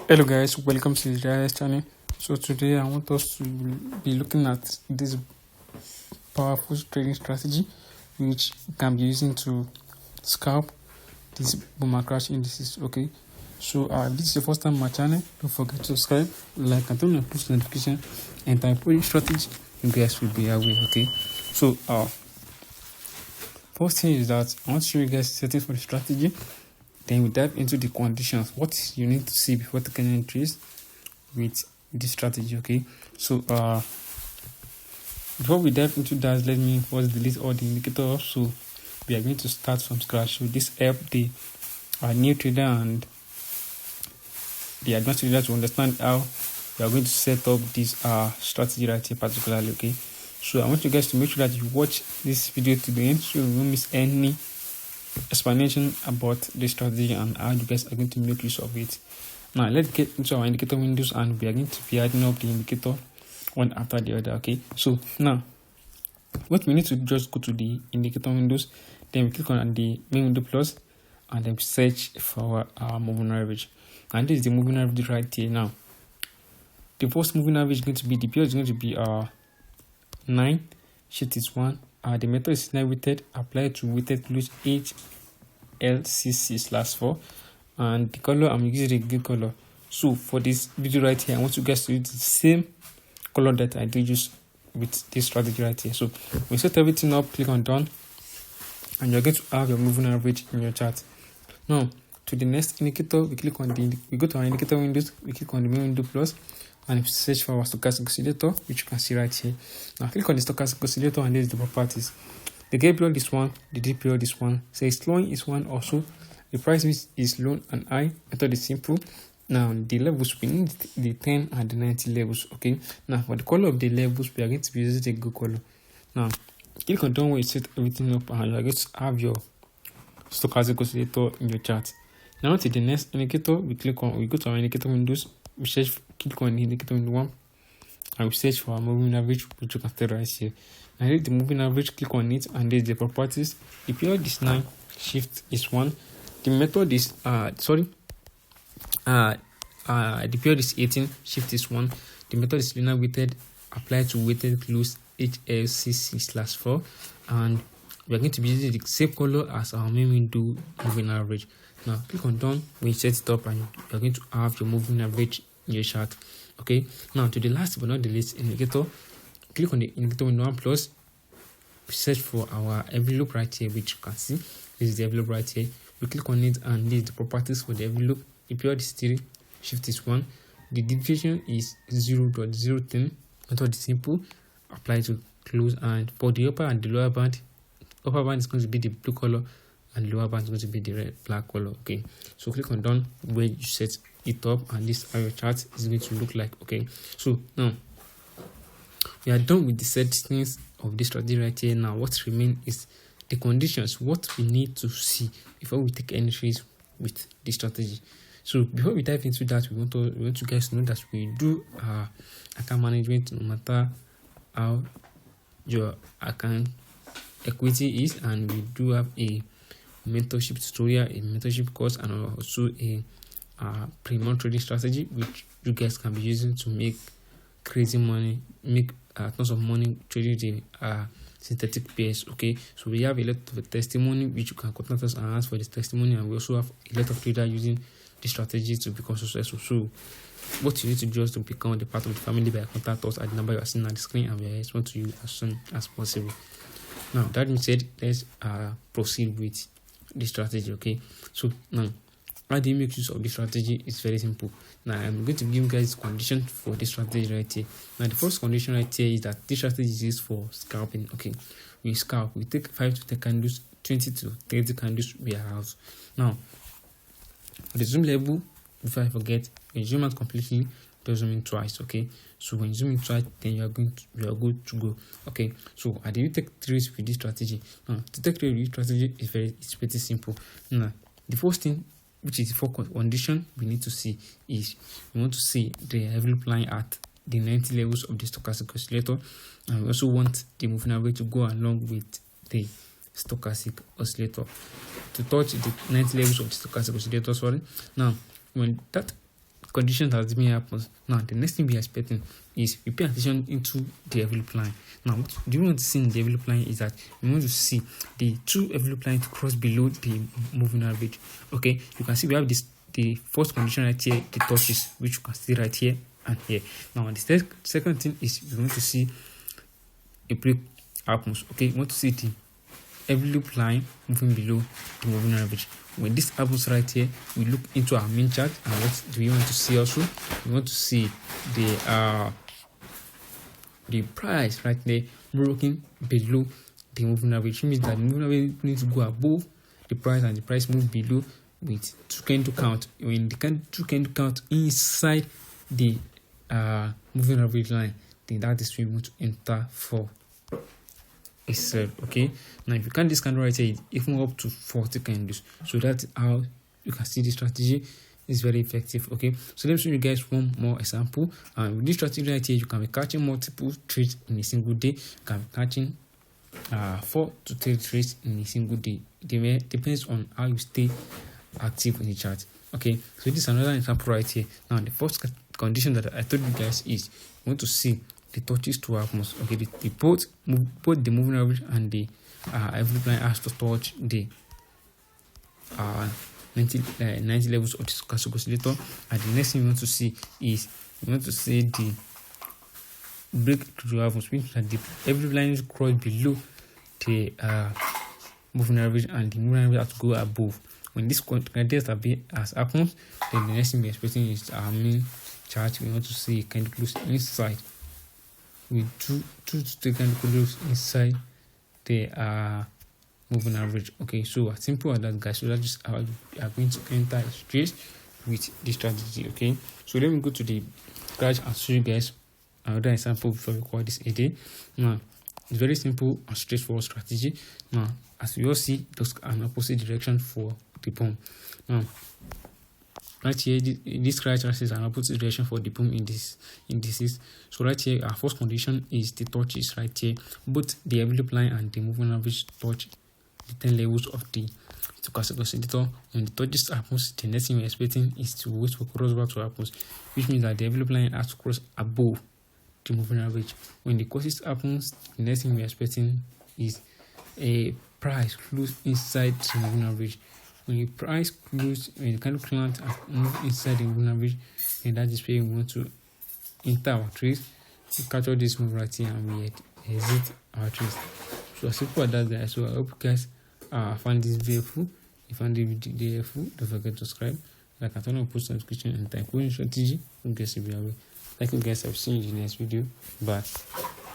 Hello guys, welcome to the GIS channel. So today I want us to be looking at this powerful trading strategy which can be using to scalp these boom and crash indices. Okay, so if this is the first time on my channel, don't forget to subscribe, like, and turn on post notification, and type trading strategy. You guys will be aware. Okay, so first thing is that I want to show you guys settings for the strategy. Then we dive into the conditions, what you need to see before taking entries with this strategy. Okay, so before we dive into that, let me first delete all the indicators. So we are going to start from scratch. So this help the new trader and the advanced trader to understand how we are going to set up this strategy right here particularly. Okay, so I want you guys to make sure that you watch this video to the end so you won't miss any explanation about the strategy and how you guys are going to make use of it. Now let's get into our indicator windows and we are going to be adding up the indicator one after the other. Okay, so now what we need to just go to the indicator windows, then we click on the main window plus and then search for our moving average, and this is the moving average right here. Now the first moving average is going to be the period is going to be 9, shift is 1. The method is now weighted, apply to weighted close HLCC/4, and the color I'm using a green color. So for this video right here, I want you guys to use the same color that I did use with this strategy right here. So we set everything up, click on done, and you're going to have your moving average in your chart. Now to the next indicator, we go to our indicator windows, we click on the main window plus, and search for our stochastic oscillator, which you can see right here. Now click on the stochastic oscillator and there's the properties. The gap period is 1, the dip period is 1, say slowing is 1 also, the price is low and high, method is simple. Now the levels, we need the 10 and the 90 levels. Okay, now for the color of the levels, we are going to be using the good color. Now click on done when you set everything up and you are going to have your stochastic oscillator in your chart. Now to the next indicator, we go to our indicator windows, we click on the indicator window 1 and we search for our moving average, which you can see right here. Now the moving average, click on it and there's the properties. The period is 9, shift is 1. The method is the period is 18, shift is 1. The method is linear weighted, apply to weighted close HLCC/4, and we are going to be using the same color as our main window moving average. Now click on done when you set it up and you are going to have your moving average in your chart. Okay, now to the last but not the least indicator, click on the indicator window 1 plus, search for our envelope right here, which you can see this is the envelope right here. We click on it and this is the properties for the envelope. The period is 3, shift is 1, the deviation is 0.010, method is simple, apply to close, and for the upper and the lower band, upper band is going to be the blue color and lower band is going to be the black color. Okay, so click on done where you set it up and this how your chart is going to look like. Okay, so now we are done with the settings of this strategy right here. Now what remains is the conditions, what we need to see before we take entries with this strategy. So before we dive into that, we want you guys to know that we do account management no matter how your account equity is, and we do have a mentorship tutorial, a mentorship course, and also a premium trading strategy which you guys can be using to make crazy money, make tons of money trading the synthetic pairs. Okay, so we have a lot of testimony which you can contact us and ask for this testimony, and we also have a lot of traders using this strategy to become successful. So what you need to do is to become the part of the family by contact us at the number you are seeing on the screen, and we will respond to you as soon as possible. Now that being said, let's proceed with the strategy. Okay, so now how do you make use of this strategy? It's very simple. Now I'm going to give you guys condition for this strategy right here. Now the first condition right here is that this strategy is used for scalping. Okay, we scalp, we take 5 to 10 candles, 20 to 30 candles we have. Now for the zoom level, before I forget, when you zoom out completely, don't zoom in twice. Okay, so when you zoom in twice, then you are good to go. Okay, so how do you take trades with this strategy? Now to take trades with this strategy it's pretty simple. Now the first thing, which is the fourth condition we need to see, is we want to see the envelope line at the 90 levels of the stochastic oscillator, and we also want the moving average to go along with the stochastic oscillator to touch the 90 levels of the stochastic oscillator. Now when that condition that may happen. Now the next thing we are expecting is we pay attention into the envelope line. Now what do you want to see in the envelope line is that we want to see the two envelope lines cross below the moving average. Okay, you can see we have this the first condition right here, the touches, which you can see right here and here. Now the second thing is we want to see a break happens. Okay, we want to see the envelope line moving below the moving average. When this happens right here, we look into our main chart, and what do we want to see also? We want to see the price right there broken below the moving average. Which means that the moving average needs to go above the price and the price move below with 2 candle count. When the 2 candle count inside the moving average line, then that is where we want to enter for a sell. Okay, now if you count this candle right here, even up to 40 candles. So that's how you can see the strategy is very effective. Okay, so let me show you guys one more example. With this strategy right here, you can be catching multiple trades in a single day. You can be catching 4 to 3 trades in a single day. It depends on how you stay active in the chart. Okay, so this is another example right here. Now the first condition that I told you guys is you want to see the touches to happens. Okay, both the moving average and the envelope line has to touch the 90 levels of the stochastic oscillator. And the next thing we want to see is we want to see the break to happens, which that the envelope line is cross below the moving average and the moving average has to go above. When this condition has happened, then the next thing we're expecting is our main chart. We want to see candle close inside with 2 to 3 candle close inside the moving average. Okay, so as simple as that, guys. So that's just how we are going to enter straight with this strategy. Okay, so let me go to the graph and show you guys another example before we call this a day. Now it's very simple and straightforward strategy. Now as we all see, those are an opposite direction for the pump. Now right here, this criteria is an opposite direction for the boom indices. So right here, our first condition is the touches right here. Both the envelope line and the moving average touch the 10 levels of the stochastic oscillator. When the touches happens, the next thing we're expecting is to wait for crossover to happen, which means that the envelope line has to cross above the moving average. When the crosses happens, the next thing we're expecting is a price close inside the moving average. When your price close, when the candle clamp move inside the moving average, and that is where we want to enter our trades. We capture this move right here and we exit our trades. So as simple as that, guys. So I hope you guys find this very helpful. If you found the video helpful, don't forget to subscribe. Like I turn on post notification and type strategy. You guys will be aware. Thank you guys. I've seen you in the next video. Bye.